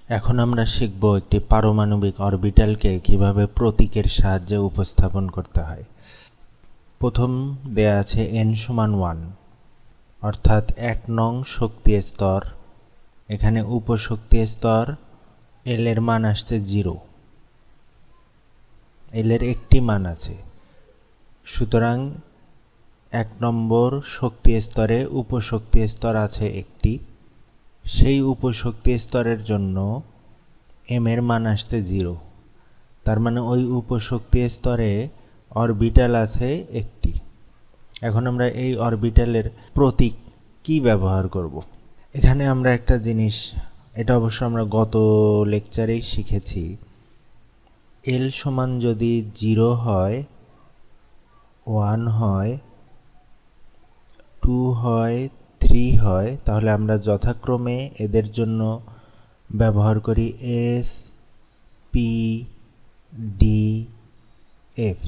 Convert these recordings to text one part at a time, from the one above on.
এখন আমরা শিখব একটি পারমাণবিক অরবিটালকে কিভাবে প্রতীকের সাহায্যে উপস্থাপন করতে হয়। প্রথম দেয়া আছে n সমান 1, অর্থাৎ 1 নং শক্তি স্তর। এখানে উপশক্তি স্তর l এর মান আসছে 0, l এর একটি মান আছে, সুতরাং 1 নম্বর শক্তি স্তরে উপশক্তি স্তর আছে একটি। সেই উপশক্তি স্তরের জন্য m এর মান আসছে 0, তার মানে ওই উপশক্তি স্তরে অরবিটাল আছে একটি। এখন আমরা এই অরবিটালের প্রতীক কি ব্যবহার করব। এখানে আমরা একটা জিনিস, এটা অবশ্য আমরা গত লেকচারেই শিখেছি, l সমান যদি 0 হয়, 1 হয়, 2 হয়, 3 হয়, তাহলে আমরা যথাক্রমে এদের জন্য ব্যবহার করি S, P, D, F।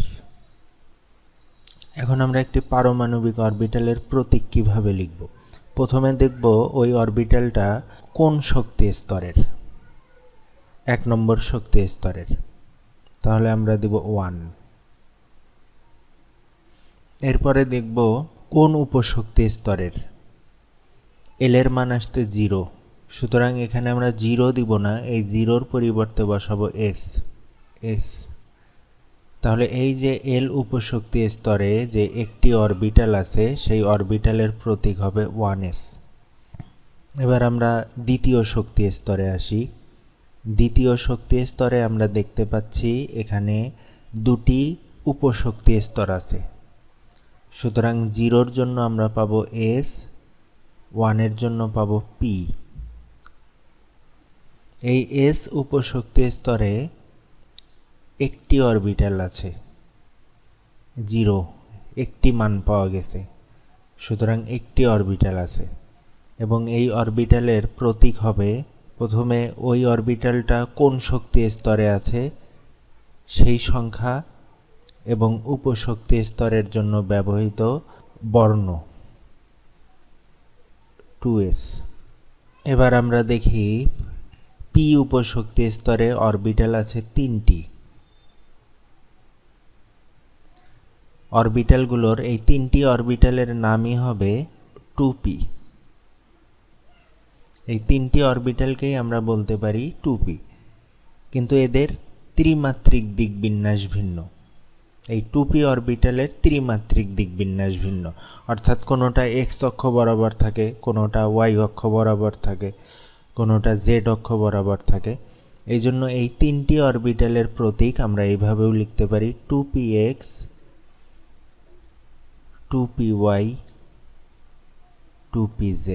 এখন আমরা একটি পারমাণবিক অরবিটালের প্রতীক কিভাবে লিখব। প্রথমে দেখব ওই অরবিটালটা কোন শক্তি স্তরের। 1 নম্বর শক্তি স্তরের, তাহলে আমরা দেব 1। এরপরে দেখব কোন উপশক্তি স্তরের। l এর মান আসতে 0, সুতরাং এখানে আমরা 0 দিব না, এই 0-র পরিবর্তে বসাবো S। তাহলে এই যে l উপশক্তি স্তরে যে একটি অরবিটাল আছে, সেই অরবিটালের প্রতীক হবে 1s। এবার আমরা দ্বিতীয় শক্তি স্তরে আসি। দ্বিতীয় শক্তি স্তরে আমরা দেখতে পাচ্ছি এখানে দুটি উপশক্তি স্তর আছে, সুতরাং 0-র জন্য আমরা পাবো S, 1-এর জন্য পাবো P। এই S উপশক্তি স্তরে একটি অরবিটাল আছে, 0, একটি মান পাওয়া গেছে, সুতরাং একটি অরবিটাল আছে এবং এই অরবিটালের প্রতীক হবে, প্রথমে ওই অরবিটালটা কোন শক্তি স্তরে আছে সেই সংখ্যা এবং উপশক্তি স্তরের জন্য ব্যবহৃত বর্ণ 2s। এবার আমরা দেখি p উপশক্তি স্তরে অরবিটাল আছে 3টি। অরবিটালগুলোর এই 3টি অরবিটালের নামই হবে 2p। এই 3টি অরবিটালকেই আমরা বলতে পারি 2p, কিন্তু এদের ত্রিমাত্রিক দিকবিন্যাস ভিন্ন। এই 2p অরবিটালের ত্রিমাত্রিক দিকবিন্যাস ভিন্ন, অর্থাৎ কোনোটা x অক্ষ বরাবর থাকে, কোনোটা y অক্ষ বরাবর থাকে, কোনোটা z অক্ষ বরাবর থাকে। এই জন্য এই 3টি অরবিটালের প্রতীক আমরা এইভাবেও লিখতে পারি 2px, 2py, 2pz।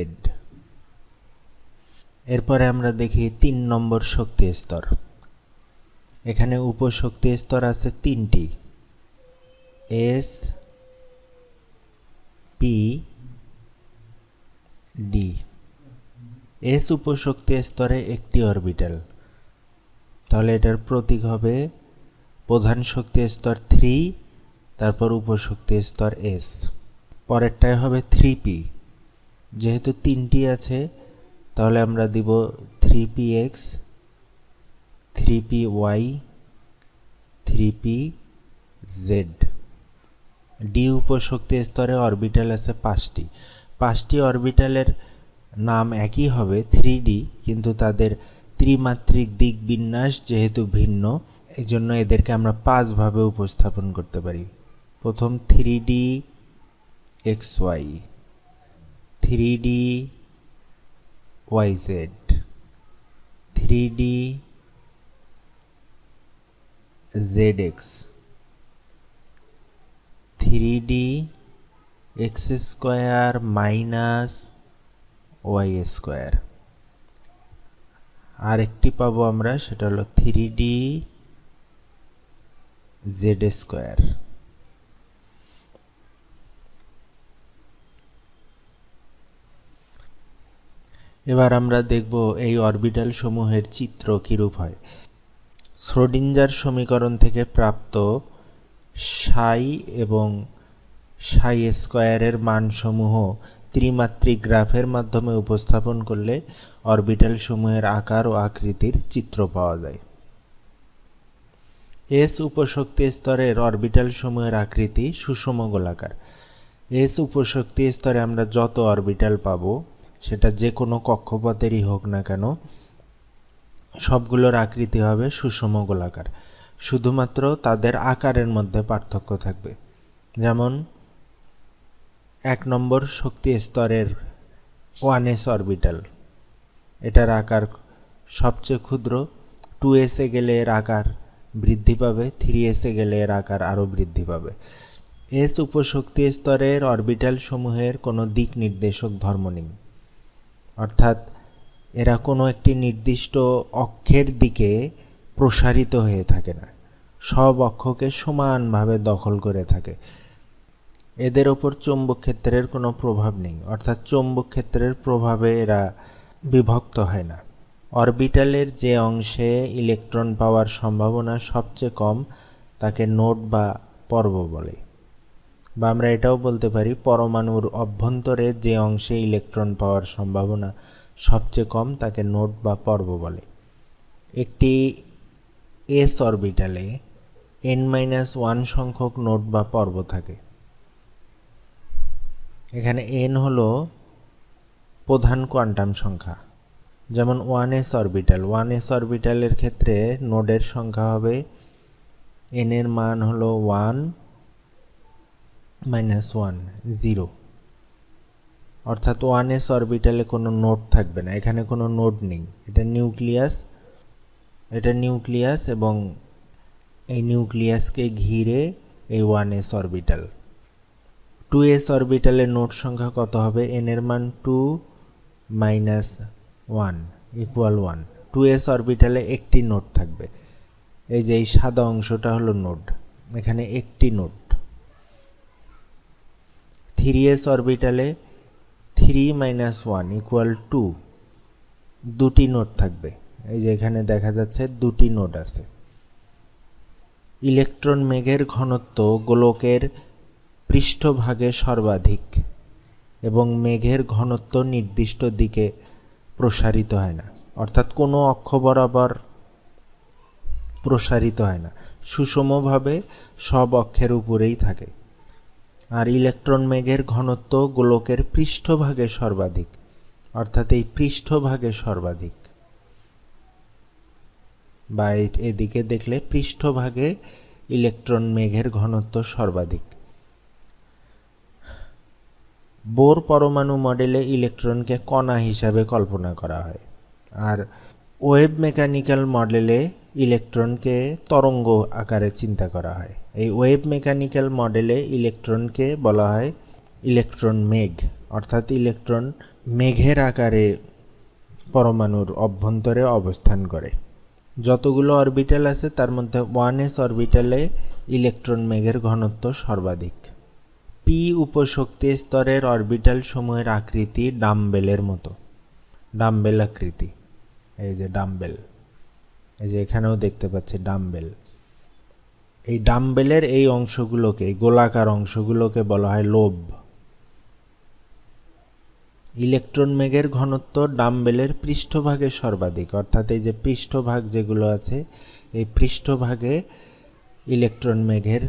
এরপরে আমরা দেখি 3 নম্বর শক্তি স্তর। এখানে উপশক্তি স্তর আছে 3টি, S, P, D। S উপশক্তি স্তরে একটি অরবিটাল, তাহলে এটার প্রতীক হবে প্রধান শক্তি স্তর 3, তারপর উপশক্তি স্তর S। পরেরটায় হবে 3p, যেহেতু 3টি আছে তাহলে আমরা দিব 3px, 3py, 3pz। d উপশক্তি স্তরে অরবিটাল আছে 5টি। 5টি অরবিটালের নাম একই হবে 3d, কিন্তু তাদের ত্রিমাত্রিক দিক বিন্যাস যেহেতু ভিন্ন, এই জন্য এদেরকে আমরা 5 ভাবে উপস্থাপন করতে পারি। প্রথম 3d xy, 3d yz, 3d zx, 3d x square minus y square. আর একটি পাবো আমরা, সেটা হলো 3d z স্কয়ার। এবার আমরা দেখব এই অরবিটাল সমূহের চিত্র কিরূপ হয়। শ্রোডিঞ্জার সমীকরণ থেকে প্রাপ্ত সাই এবং সাই স্কয়ারের মানসমূহ ত্রিমাত্রিক গ্রাফের মাধ্যমে উপস্থাপন করলে অরবিটাল সমূহের আকার ও আকৃতির চিত্র পাওয়া যায়। এস উপশক্তি স্তরের অরবিটাল সমূহের আকৃতি সুষম গোলাকার। এস উপশক্তি স্তরে আমরা যত অরবিটাল পাবো, সেটা যে কোনো কক্ষপথেরই হোক না কেন, সবগুলোর আকৃতি হবে সুষম গোলাকার। শুধুমাত্র তাদের আকারের মধ্যে পার্থক্য থাকবে। যেমন 1 নম্বর শক্তি স্তরের 1s অরবিটাল, এটার আকার সবচেয়ে ক্ষুদ্র। 2s এ গেলে এর আকার বৃদ্ধি পাবে, 3s এ গেলে এর আকার আরও বৃদ্ধি পাবে। এস উপশক্তি স্তরের অরবিটাল সমূহের কোনো দিক নির্দেশক ধর্ম নেই, অর্থাৎ এরা কোনো একটি নির্দিষ্ট অক্ষের দিকে প্রসারিত হয়ে থাকে না, সব অক্ষকে সমানভাবে দখল করে থাকে। এদের ওপর চৌম্বক ক্ষেত্রের কোনো প্রভাব নেই, অর্থাৎ চৌম্বক ক্ষেত্রের প্রভাবে এরা বিভক্ত হয় না। অরবিটালের যে অংশে ইলেকট্রন পাওয়ার সম্ভাবনা সবচেয়ে কম তাকে নোড বা পর্ব বলে, বা আমরা এটাও বলতে পারি পরমাণুর অভ্যন্তরে যে অংশে ইলেকট্রন পাওয়ার সম্ভাবনা সবচেয়ে কম তাকে নোড বা পর্ব বলে। একটি এস অরবিটালে n-1 সংখ্যক নোড বা পর্ব থাকে। এখানে n হলো প্রধান কোয়ান্টাম সংখ্যা। যেমন 1s অরবিটাল, 1s অরবিটালের ক্ষেত্রে নোডের সংখ্যা হবে n এর মান হলো 1 -1 0, অর্থাৎ 1s অরবিটালে কোনো নোড থাকবে না, এখানে কোনো নোড নেই। এটা নিউক্লিয়াস এবং এই নিউক্লিয়াসকে ঘিরে এই 1s অরবিটাল। 2s অরবিটালে নোড সংখ্যা কত হবে? n এর মান 2 - 1 = 1। 2s অরবিটালে একটি নোড থাকবে, এই যে এই সাদা অংশটা হলো নোড, এখানে একটি নোড। 3s অরবিটালে 3 - 1 = 2, দুটি নোড থাকবে, এই যে এখানে দেখা যাচ্ছে দুটি নোড আছে। ইলেকট্রন মেঘের ঘনত্ব গোলকের পৃষ্ঠভাগে সর্বাধিক এবং মেঘের ঘনত্ব নির্দিষ্ট দিকে প্রসারিত হয় না, অর্থাৎ কোনো অক্ষ বরাবর প্রসারিত হয় না, সুষমভাবে সব অক্ষের উপরেই থাকে। আর ইলেকট্রন মেঘের ঘনত্ব গোলকের পৃষ্ঠভাগে সর্বাধিক, অর্থাৎ এই পৃষ্ঠভাগে সর্বাধিক, বা এদিকে দেখলে পৃষ্ঠভাগে ইলেকট্রন মেঘের ঘনত্ব সর্বাধিক। বোর পরমাণু মডেলে ইলেকট্রনকে কণা হিসাবে কল্পনা করা হয়, আর ওয়েভ মেকানিক্যাল মডেলে ইলেকট্রনকে তরঙ্গ আকারে চিন্তা করা হয়। এই ওয়েভ মেকানিক্যাল মডেলে ইলেকট্রনকে বলা হয় ইলেকট্রন মেঘ, অর্থাৎ ইলেকট্রন মেঘের আকারে পরমাণুর অভ্যন্তরে অবস্থান করে। যতগুলো অরবিটাল আছে তার মধ্যে 1s অরবিটালে ইলেকট্রন মেঘের ঘনত্ব সর্বাধিক। পি উপশক্তি স্তরের অরবিটাল সমূহের আকৃতি ডাম্বেলের মতো, ডাম্বেল আকৃতি, এই যে ডাম্বেল, এই যে এখানেও দেখতে পাচ্ছি ডাম্বেল। এই ডাম্বেলের এই অংশগুলোকে, এই গোলাকার অংশগুলোকে বলা হয় লোব। ইলেকট্রন মেঘের ঘনত্ব ডাম্বেলের পৃষ্ঠভাগে সর্বাধিক, অর্থাৎ এই যে পৃষ্ঠভাগ যেগুলো আছে এই পৃষ্ঠভাগে ইলেকট্রন মেঘের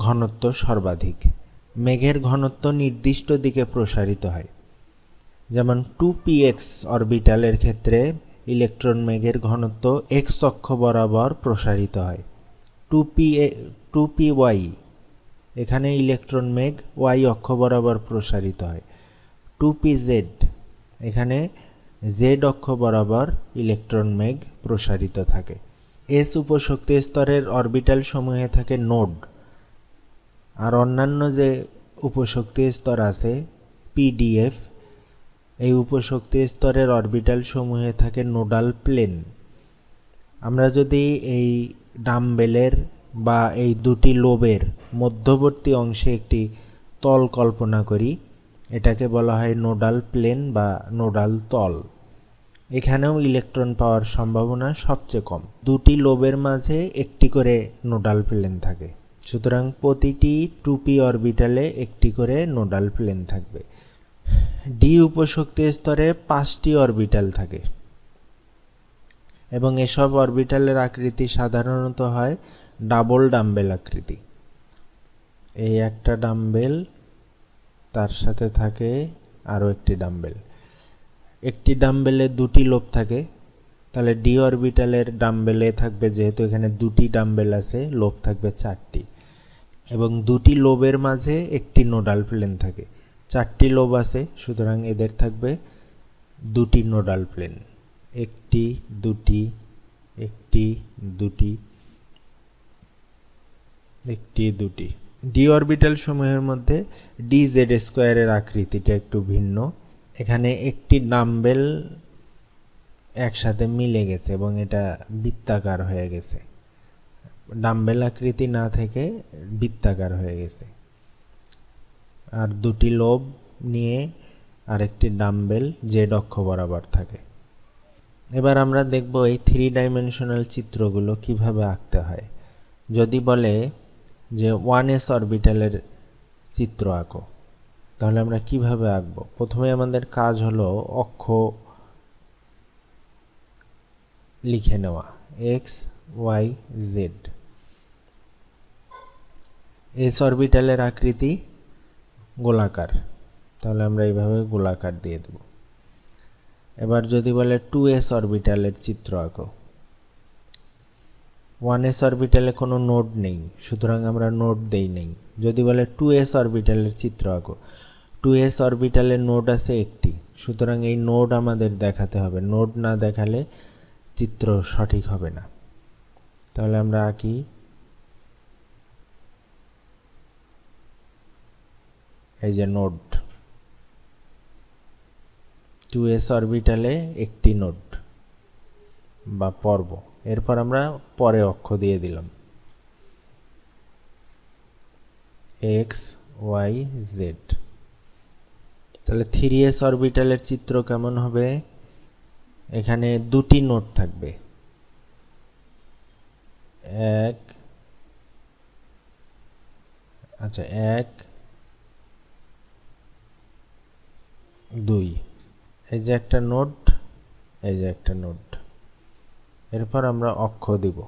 ঘনত্ব সর্বাধিক। মেঘের ঘনত্ব নির্দিষ্ট দিকে প্রসারিত হয়, যেমন 2px অরবিটালের ক্ষেত্রে ইলেকট্রন মেঘের ঘনত্ব x অক্ষ বরাবর প্রসারিত হয়। 2py এখানে ইলেকট্রন মেঘ y অক্ষ বরাবর প্রসারিত হয়। 2pz এখানে z অক্ষ বরাবর ইলেকট্রন মেঘ প্রসারিত থাকে। এস উপশক্তি স্তরের অরবিটাল সমূহে থাকে নোড, আর অন্যান্য যে উপশক্তি স্তর আছে pdf, এই উপশক্তি স্তরের অরবিটাল সমূহে থাকে নোডাল প্লেন। আমরা যদি এই ডাম্বেলের বা এই দুটি লোবের মধ্যবর্তী অংশে একটি তল কল্পনা করি, এটাকে বলা হয় নোডাল প্লেন বা নোডাল তল। এখানেও ইলেকট্রন পাওয়ার সম্ভাবনা সবচেয়ে কম। দুটি লোবের মাঝে একটি করে নোডাল প্লেন থাকে, সুতরাং প্রতিটি 2p অরবিটালে একটি করে নোডাল প্লেন থাকবে। ডি উপশক্তি স্তরে 5টি অরবিটাল থাকে এবং এসব অরবিটালের আকৃতি সাধারণত হয় ডাবল ডাম্বেল আকৃতি। এই একটা ডাম্বেল, তার সাথে থাকে আরও একটি ডাম্বেল। একটি ডাম্বেলে 2টি লোব থাকে, তাহলে ডি অরবিটালের ডাম্বেলে থাকবে, যেহেতু এখানে 2টি ডাম্বেল আছে, লোব থাকবে 4টি এবং 2টি লোবের মাঝে একটি নোডাল প্লেন থাকে। 4টি লোব আছে, সুতরাং এদের থাকবে 2টি নোডাল প্লেন, একটি, দুটি, একটি, দুটি, একটি, দুটি। ডি অরবিটাল সমূহের মধ্যে ডি জেড স্কোয়ারের আকৃতিটা একটু ভিন্ন। এখানে একটি ডাম্বেল একসাথে মিলে গেছে এবং এটা বৃত্তাকার হয়ে গেছে, ডাম্বেল আকৃতি না থেকে বৃত্তাকার হয়ে গেছে। আর 2টি লোব নিয়ে আরেকটি ডাম্বেল জেড অক্ষ বরাবর থাকে। এবার আমরা দেখব এই 3 ডাইমেনশনাল চিত্রগুলো কিভাবে আঁকতে হয়। যদি বলে যে 1s অরবিটালের চিত্র আঁকো, তাহলে আমরা কিভাবে আঁকবো? প্রথমে আমাদের কাজ হলো অক্ষ লিখে নেওয়া, এক্স, ওয়াই, জেড। এস অরবিটালের আকৃতি গোলাকার, তাহলে আমরা এইভাবে গোলাকার দিয়ে দেব। এবার যদি বলে 2s অরবিটালের চিত্র আঁকো, 1s অরবিটালে কোনো নোড নেই, সুতরাং আমরা নোড দেই নেই। যদি বলে 2s অরবিটালের চিত্র আঁকো, 2s অরবিটালে নোড আছে একটি, সুতরাং এই নোড আমাদের দেখাতে হবে। নোড না দেখালে চিত্র সঠিক হবে না। তাহলে আমরা আঁকি এই যে নোড, 2s অরবিটালে একটি নোড বা পর্ব। এরপর আমরা পরে অক্ষ দিয়ে দিলাম এক্স, ওয়াই, জেড। তাহলে 3s অরবিটালের চিত্র কেমন হবে? এখানে 2টি নোড থাকবে, 1, 2, এই যে একটা নোড, এই যে একটা নোড। এরপর আমরা অক্ষ দিব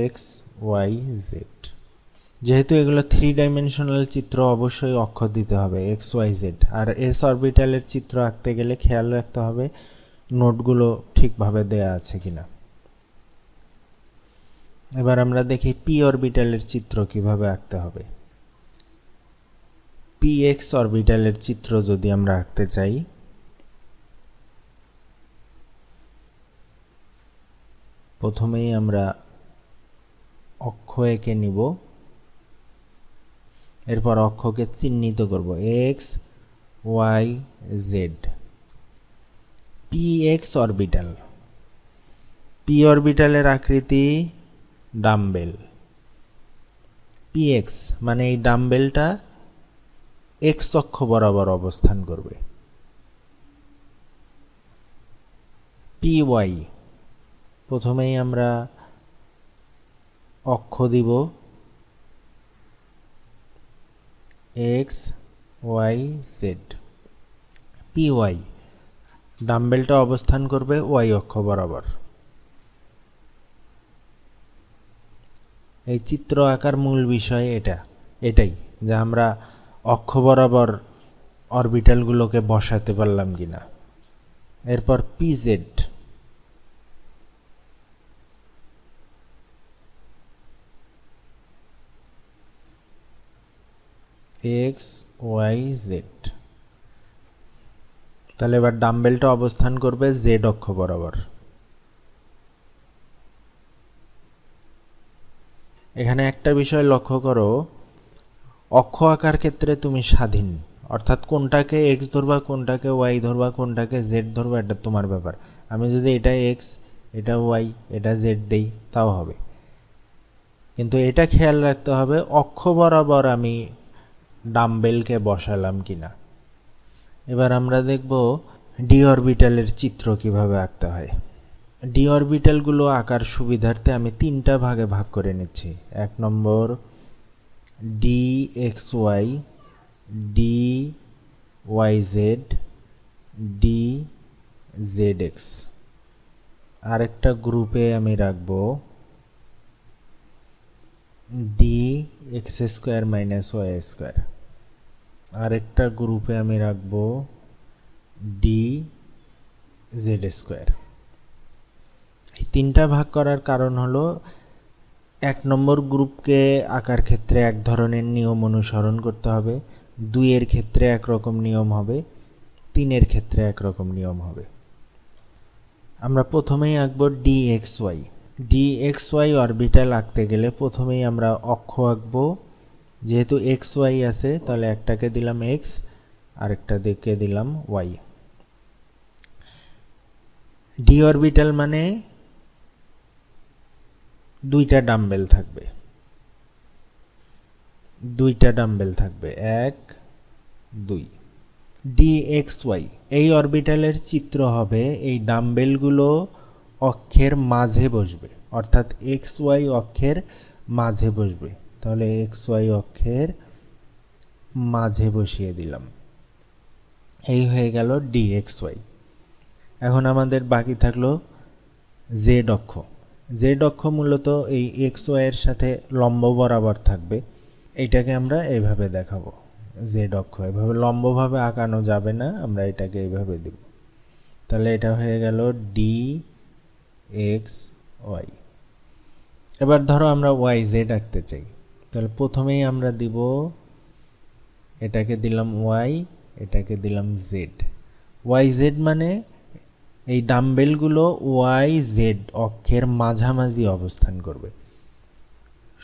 এক্স, ওয়াই, জেড। যেহেতু এগুলো 3 ডাইমেনশনাল চিত্র, অবশ্যই অক্ষ দিতে হবে এক্স, ওয়াই, জেড। আর এস অরবিটালের চিত্র আঁকতে গেলে খেয়াল রাখতে হবে নোটগুলো ঠিকভাবে দেয়া আছে কিনা। এবার আমরা দেখি পি অরবিটালের চিত্র কিভাবে আঁকতে হবে। পি এক্স অরবিটালের চিত্র যদি আমরা আঁকতে চাই, প্রথমেই আমরা অক্ষ এঁকে নিব, এরপর অক্ষকে চিহ্নিত করব X, Y, Z. P X orbital, P অরবিটালের আকৃতি ডাম্বেল। পি এক্স মানে এই ডাম্বেলটা এক্স অক্ষ বরাবর অবস্থান করবে। পি ওয়াই, প্রথমেই আমরা অক্ষ দিব x, Y, Z. P y, ডাম্বেলটা অবস্থান করবে ওয়াই অক্ষ বরাবর। এই চিত্র আঁকার মূল বিষয় এটাই যে আমরা অক্ষ বরাবর অরবিটালগুলোকে বসাতে পারলাম কিনা। এরপর P Z, X, Y, Z. তাহলে এবার ডাম্বেলটা অবস্থান করবে জেড অক্ষ বরাবর। এখানে একটা বিষয় লক্ষ্য করো, অক্ষ আঁকার ক্ষেত্রে তুমি স্বাধীন, অর্থাৎ কোনটাকে এক্স ধরবা, কোনটাকে ওয়াই ধরবা, কোনটাকে জেড ধরবা, এটা তোমার ব্যাপার। আমি যদি এটা এক্স, এটা ওয়াই, এটা জেড দেই তাও হবে, কিন্তু এটা খেয়াল রাখতে হবে অক্ষ বরাবর আমি ডাম্বেলকে বসালাম কিনা। এবার আমরা দেখব ডি অরবিটালের চিত্র কিভাবে আঁকতে হয়। ডি অরবিটালগুলো আঁকার সুবিধার্থে আমি 3টা ভাগে ভাগ করে নিচ্ছি। 1 নম্বর, d x Y, d y z, d z x. আরেকটা গ্রুপে আমি রাখবো d x square minus Y square. আরেকটা গ্রুপে আমি রাখবো ডি জেড স্কোয়ার। এই তিনটা ভাগ করার কারণ হলো 1 নম্বর গ্রুপকে আঁকার ক্ষেত্রে এক ধরনের নিয়ম অনুসরণ করতে হবে, 2 এর ক্ষেত্রে একরকম নিয়ম হবে, 3 এর ক্ষেত্রে একরকম নিয়ম হবে। আমরা প্রথমেই আঁকবো D x Y. D x Y orbital আঁকতে গেলে প্রথমেই আমরা অক্ষ আঁকবো। যেহেতু এক্স ওয়াই আছে তাহলে একটাকে দিলাম এক্স, আরেকটা দিকে দিলাম ওয়াই। ডি অরবিটাল মানে দুইটা ডাম্বেল থাকবে, 1 2। ডি এক্স ওয়াই এই অরবিটালের চিত্র হবে এই ডাম্বেলগুলো অক্ষের মাঝে বসবে, অর্থাৎ এক্স ওয়াই অক্ষের মাঝে বসবে। তাহলে এক্স ওয়াই অক্ষের মাঝে বসিয়ে দিলাম। এই হয়ে গেল ডি এক্স ওয়াই। এখন আমাদের বাকি থাকলো জেড অক্ষ। জেড অক্ষ মূলত এই এক্স ওয়াইয়ের সাথে লম্ব বরাবর থাকবে। এইটাকে আমরা এইভাবে দেখাবো, জেড অক্ষ। এভাবে লম্বভাবে আঁকানো যাবে না, আমরা এটাকে এইভাবে দেব। তাহলে এটা হয়ে গেল ডি এক্স ওয়াই। এবার ধরো আমরা ওয়াই জেড আঁকতে চাই, তাহলে প্রথমেই আমরা দিব, এটাকে দিলাম ওয়াই, এটাকে দিলাম জেড। ওয়াই জেড মানে এই ডাম্বেলগুলো ওয়াই জেড অক্ষের মাঝামাঝি অবস্থান করবে।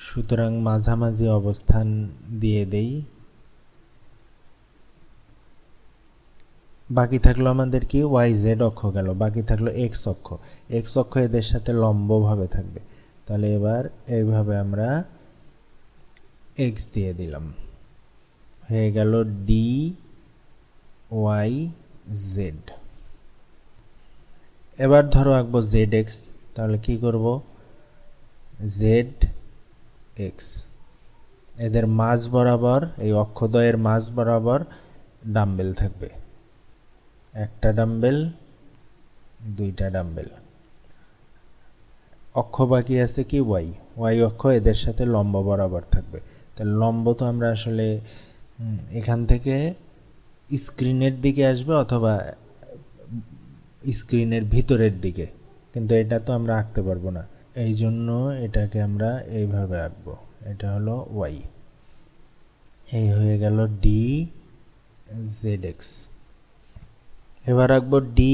সুতরাং মাঝামাঝি অবস্থান দিয়ে দেই। বাকি থাকলো আমাদের কি, ওয়াই জেড অক্ষ গেল, বাকি থাকলো এক্স অক্ষ। এক্স অক্ষ এদের সাথে লম্বভাবে থাকবে। তাহলে এবার এইভাবে আমরা এক্স দিয়ে দিলাম, হয়ে গেল ডি ওয়াই জেড। এবার ধরো আঁকবো জেড এক্স। তাহলে কি করব, জেড এক্স। এদের মাঝ বরাবর, এই অক্ষদ্বয়ের মাঝ বরাবর ডাম্বেল থাকবে, একটা ডাম্বেল, দুইটা ডাম্বেল। অক্ষ বাকি আছে কি, ওয়াই। ওয়াই অক্ষ এদের সাথে লম্ব বরাবর থাকবে। তাহলে লম্ব তো আমরা আসলে এখান থেকে স্ক্রিনের দিকে আসবে অথবা স্ক্রিনের ভিতরের দিকে, কিন্তু এটা তো আমরা আঁকতে পারবো না, এই জন্য এটাকে আমরা এইভাবে আঁকবো। এটা হলো ওয়াই। এই হয়ে গেল ডি জেড এক্স। এবার আঁকবো D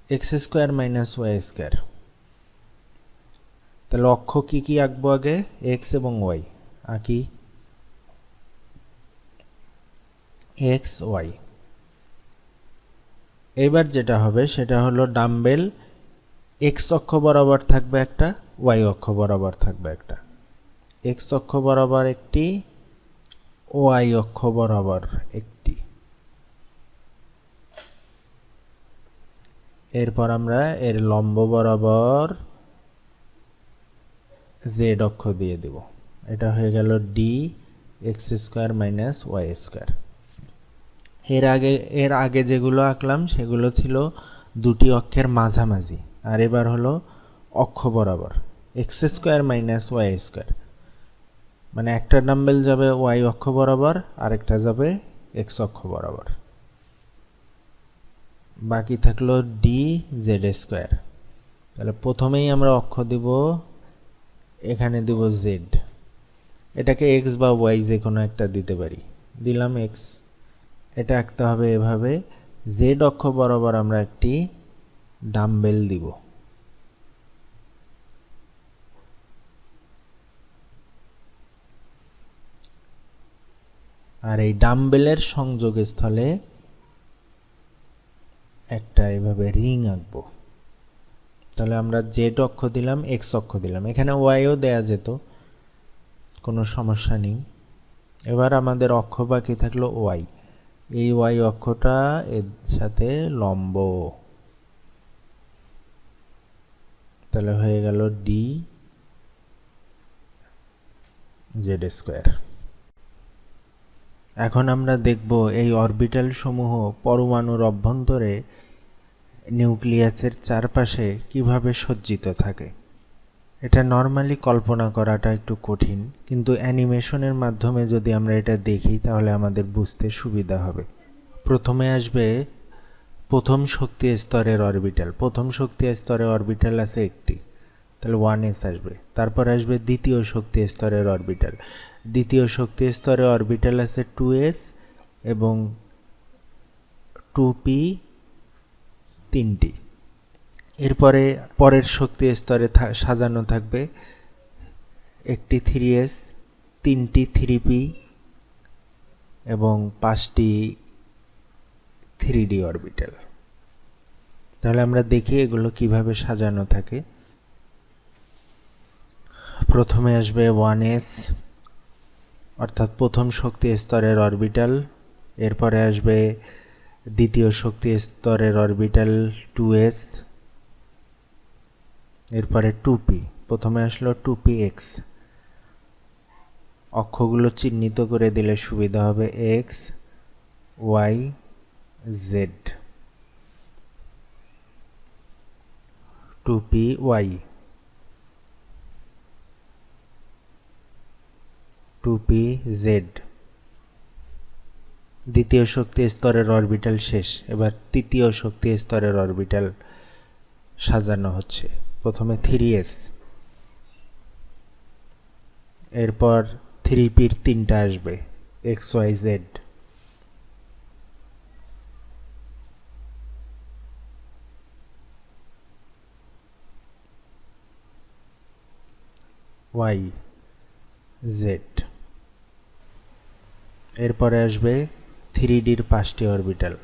x square minus Y square. তাহলে অক্ষ কি কি আঁকবো আগে, এক্স এবং ওয়াই আঁকি। X Y. এবার যেটা হবে সেটা হলো ডাম্বেল এক্স অক্ষ বরাবর থাকবে একটা, ওয়াই অক্ষ বরাবর থাকবে একটা। এক্স অক্ষ বরাবর একটি, ওয়াই অক্ষ বরাবর একটি। এরপর আমরা এর লম্ব বরাবর জেড অক্ষ দিয়ে দেব। এটা হয়ে গেল D x square minus Y square. এর আগে যেগুলো আঁকলাম সেগুলো ছিল দুটি অক্ষের মাঝামাঝি, আর এবার হলো অক্ষ বরাবর X square minus Y square. মানে একটা ডাম্বেল যাবে ওয়াই অক্ষ বরাবর, আরেকটা যাবে এক্স অক্ষ বরাবর। বাকি থাকলো ডি জেড স্কোয়ার। তাহলে প্রথমেই আমরা অক্ষ দিব, এখানে দিব জেড। এটাকে এক্স বা ওয়াই যে কোনো একটা দিতে পারি, দিলাম এক্স। এটা আঁকতে হবে এভাবে, জেড অক্ষ বরাবর আমরা একটি ডাম্বেল দিব। আর এই ডাম্বেলের সংযোগস্থলে একটা এভাবে রিং আঁকবো। তাহলে আমরা জেড অক্ষ দিলাম, এক্স অক্ষ দিলাম, এখানে ওয়াইও দেয়া যেত, কোনো সমস্যা নেই। এবার আমাদের অক্ষ বাকি থাকলো ওয়াই। এই ওয়াই অক্ষটা এর সাথে লম্ব, তাহলে হয়ে গেল ডি জেড স্কোয়ার। এখন আমরা দেখব এই অরবিটাল সমূহ পরমাণুর অভ্যন্তরে নিউক্লিয়াসের চারপাশে কিভাবে সজ্জিত থাকে। এটা নর্মালি কল্পনা করাটা একটু কঠিন, কিন্তু অ্যানিমেশনের মাধ্যমে যদি আমরা এটা দেখি তাহলে আমাদের বুঝতে সুবিধা হবে। প্রথমে আসবে প্রথম শক্তি স্তরের অরবিটাল। প্রথম শক্তি স্তরের অরবিটাল আছে একটি, তাহলে 1s আসবে। তারপর আসবে দ্বিতীয় শক্তি স্তরের অরবিটাল। দ্বিতীয় শক্তি স্তরের অরবিটাল আছে 2s এবং 2p, তিনটি। এরপরে পরের শক্তি স্তরে সাজানো থাকবে একটি 3s, তিনটি 3p এবং 5টি 3d অরবিটাল। তাহলে আমরা দেখি এগুলো কিভাবে সাজানো থাকে। প্রথমে আসবে 1s অর্থাৎ প্রথম শক্তি স্তরের অরবিটাল। এরপরে আসবে দ্বিতীয় শক্তি স্তরের অরবিটাল 2s। এরপরে 2p, প্রথমে আসলো 2px। অক্ষগুলো চিহ্নিত করে দিলে সুবিধা হবে, x y z। 2py, 2pz। দ্বিতীয় শক্তি স্তরের অরবিটাল শেষ। এবার তৃতীয় শক্তি স্তরের অরবিটাল সাজানো হচ্ছে। প্রথমে 3s, এরপর 3pর তিনটা আসবে, x y z। y z। এরপরে আসবে 3dর 5টি অরবিটাল।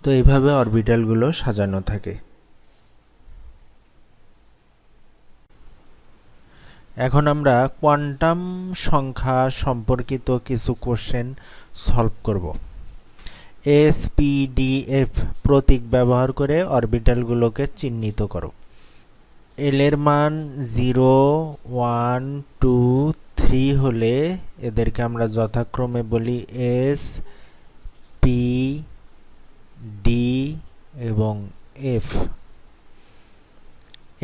তো এইভাবে অরবিটালগুলো সাজানো থাকে। এখন আমরা কোয়ান্টাম সংখ্যা সম্পর্কিত কিছু কোশ্চেন সলভ করব। SPDF প্রতীক ব্যবহার করে অরবিটালগুলোকে চিহ্নিত করো। এল এর মান 0, 1, 2, 3 হলে এদেরকে আমরা যথাক্রমে বলি S, P, D এবং F।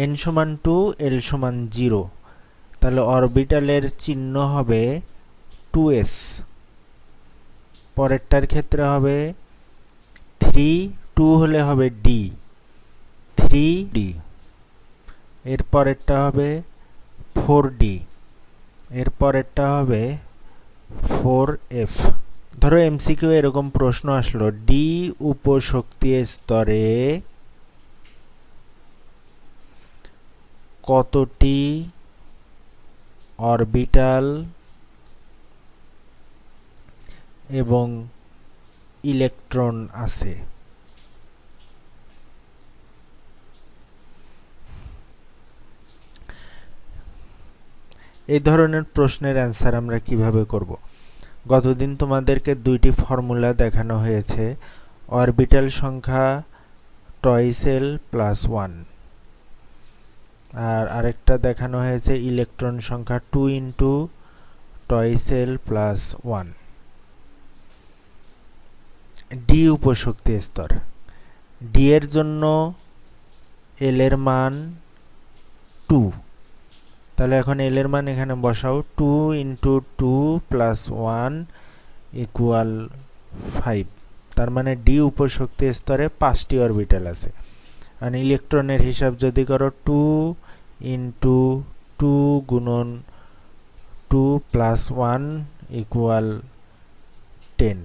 n সমান 2, l সমান 0, তাহলে অরবিটালের চিহ্ন হবে 2s। পরেরটার ক্ষেত্রে হবে 3, 2 হলে হবে d, 3d। এর পরেরটা হবে 4d, এর পরেরটা হবে 4f। ধরো এমসিকিউ এরকম প্রশ্ন আসলো, ডি উপশক্তি স্তরে কতটি অরবিটাল এবং ইলেকট্রন আছে। এই ধরনের প্রশ্নের অ্যান্সার আমরা কিভাবে করব? গতদিন তোমাদেরকে দুইটি ফর্মুলা দেখানো হয়েছে, অরবিটাল সংখ্যা টয়েস l প্লাস 1, আর আরেকটা দেখানো হয়েছে ইলেকট্রন সংখ্যা 2 into twice l plus 1। D উপশক্তি স্তর, ডি এর জন্য এল এর মান 2, তাহলে এখন এল এর মান এখানে বসাও, 2 ইন্টু 2 প্লাস 1 ইকুয়াল 5। তার মানে ডি উপশক্তি স্তরে 5টি অরবিটাল আছে। আর ইলেকট্রনের হিসাব যদি করো, 2 ইন্টু 2 গুণন 2 প্লাস 1 ইকুয়াল 10,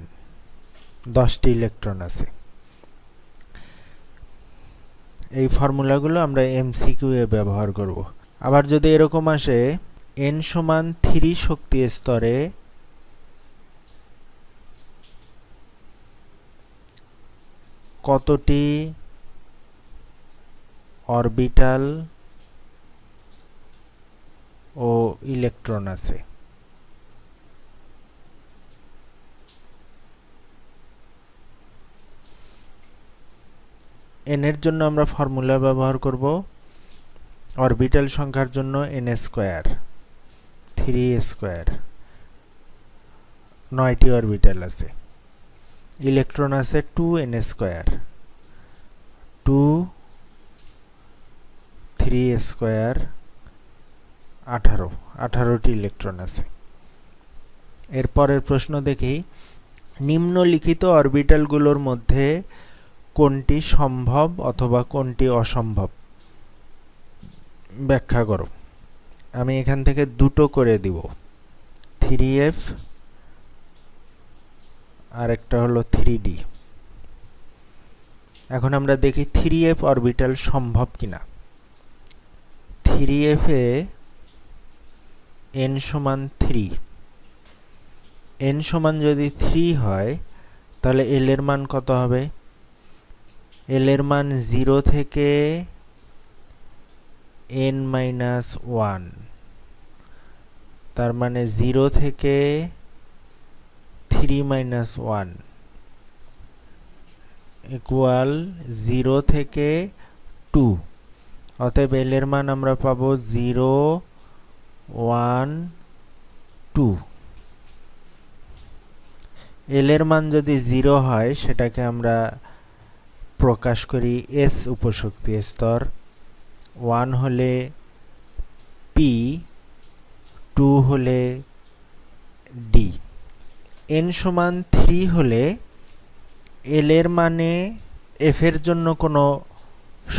10টি ইলেকট্রন আছে। এই ফর্মুলাগুলো আমরা এমসিকিউ এ ব্যবহার করব। আবার যদি এরকম আসে, n সমান 3 শক্তি স্তরে কতটি অরবিটাল ও ইলেকট্রন আছে। n এর জন্য আমরা ফর্মুলা ব্যবহার করব অরবিটাল সংখ্যার জন্য n স্কয়ার 3 স্কয়ার 9টি অরবিটাল আছে ইলেকট্রন আছে 2n স্কয়ার 2 3 স্কয়ার 18টি ইলেকট্রন আছে এরপরের প্রশ্ন দেখি নিম্নলিখিত অরবিটালগুলোর মধ্যে কোনটি সম্ভব অথবা কোনটি অসম্ভব ব্যাখ্যা করো আমি এখান থেকে দুটো করে দিব 3f আর একটা হলো 3d এখন আমরা দেখি 3f অরবিটাল সম্ভব কিনা 3f এ n সমান 3 n সমান যদি 3 হয় তাহলে l এর মান কত হবে l এর মান 0 থেকে n minus 1 তার মানে 0 থেকে 3 minus 1 equal 0 থেকে 2 অতএব l এর মান আমরা পাবো 0 1 2 l এর মান যদি 0 হয় সেটাকে আমরা প্রকাশ করি s উপশক্তি স্তর 1 হলে p 2 হলে d n সমান 3 হলে l এর মানে f এর জন্য কোনো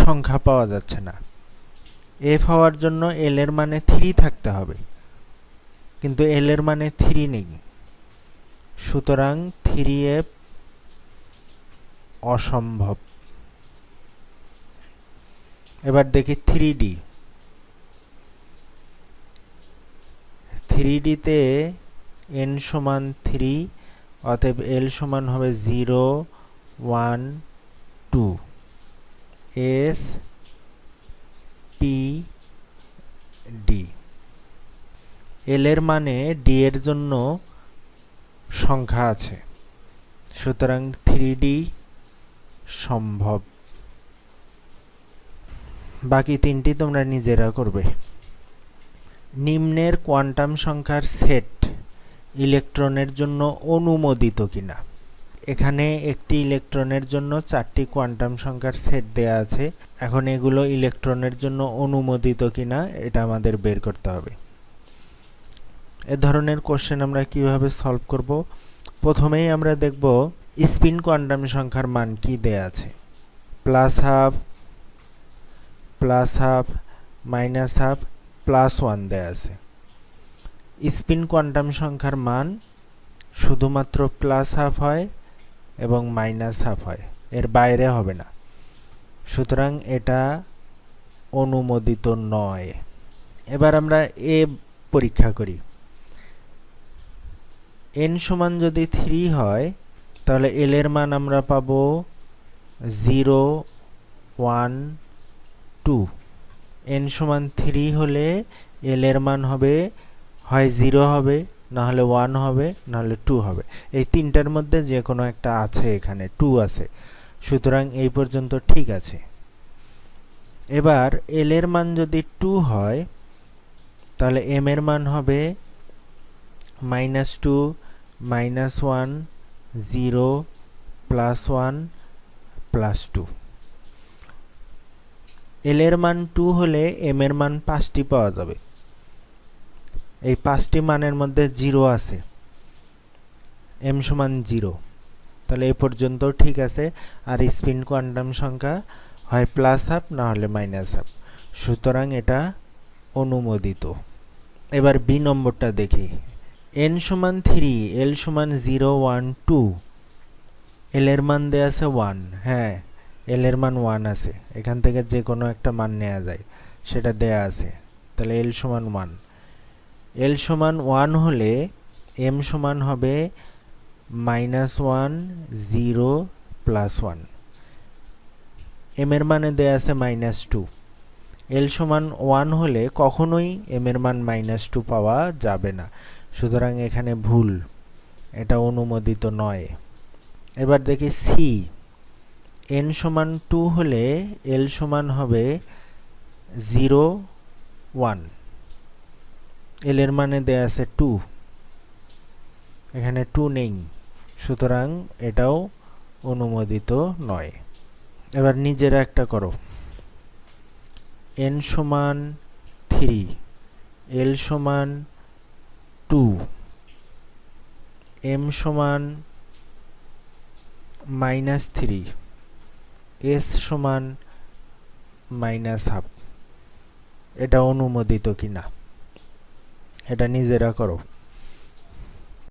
সংখ্যা পাওয়া যাচ্ছে না f হওয়ার জন্য l এর মানে 3 থাকতে হবে কিন্তু l এর মানে 3 নেই সুতরাং 3f অসম্ভব এবার দেখি 3d 3d তে n সমান 3 অতএব l সমান হবে 0 1 2 s p d l এর মানে d এর জন্য সংখ্যা আছে সুতরাং 3d সম্ভব বাকি তিনটি তোমরা নিজেরা করবে নিম্নের কোয়ান্টাম সংখ্যার সেট ইলেকট্রনের জন্য অনুমোদিত কিনা এখানে একটি ইলেকট্রনের জন্য 4টি কোয়ান্টাম সংখ্যার সেট দেয়া আছে এখন এগুলো ইলেকট্রনের জন্য অনুমোদিত কিনা এটা আমাদের বের করতে হবে এই ধরনের কোশ্চেন আমরা কিভাবে সলভ করব প্রথমেই আমরা দেখব স্পিন কোয়ান্টাম সংখ্যার মান কি দেয়া আছে +½ +½ -½ +1 দেয়া আছে স্পিন কোয়ান্টাম সংখ্যার মান শুধুমাত্র +½ হয় এবং -½ হয় এর বাইরে হবে না সুতরাং এটা অনুমোদিত নয় এবার আমরা এ পরীক্ষা করি n সমান যদি 3 হয় তাহলে l এর মান আমরা পাবো 0 1 2 n সমান 3 হলে l এর মান হবে হয় 0 হবে না হলে 1 হবে না হলে 2 হবে এই তিনটার মধ্যে যে কোনো একটা আছে এখানে 2 আছে সুতরাং এই পর্যন্ত ঠিক আছে এবার l এর মান যদি 2 হয় তাহলে m এর মান হবে -2 -1 0 +1 +2 l এর মান 2 হলে m এর মান 5টি পাওয়া যাবে এই 5টি মানের মধ্যে 0 আছে m সমান 0 তাহলে এই পর্যন্ত ঠিক আছে আর স্পিন কোয়ান্টাম সংখ্যা হয় +½ না হলে -½ সুতরাং এটা অনুমোদিত এবার b নম্বরটা দেখি n সমান 3 l সমান 0 1 2 l এর মান দেয়া আছে 1 হ্যাঁ l এর মান 1 আছে এখান থেকে যে কোনো একটা মান নেওয়া যায় সেটা দেয়া আছে তাহলে l সমান 1 l সমান 1 হলে m সমান হবে -1 0 +1 m এর মানে দেয়া আছে -2 l সমান 1 হলে কখনোই m এর মান -2 পাওয়া যাবে না সুতরাং এখানে ভুল এটা অনুমোদিত নয় এবার দেখি c n সমান 2 হলে l সমান হবে 0 1 l এর মানে দেয়া আছে 2 এখানে 2 নেই সুতরাং এটাও অনুমোদিত নয় এবার নিজেরা একটা করো n সমান 3 l সমান 2 m সমান -3 s সমান -½ এটা অনুমোদিত কিনা এটা নিজেরা করো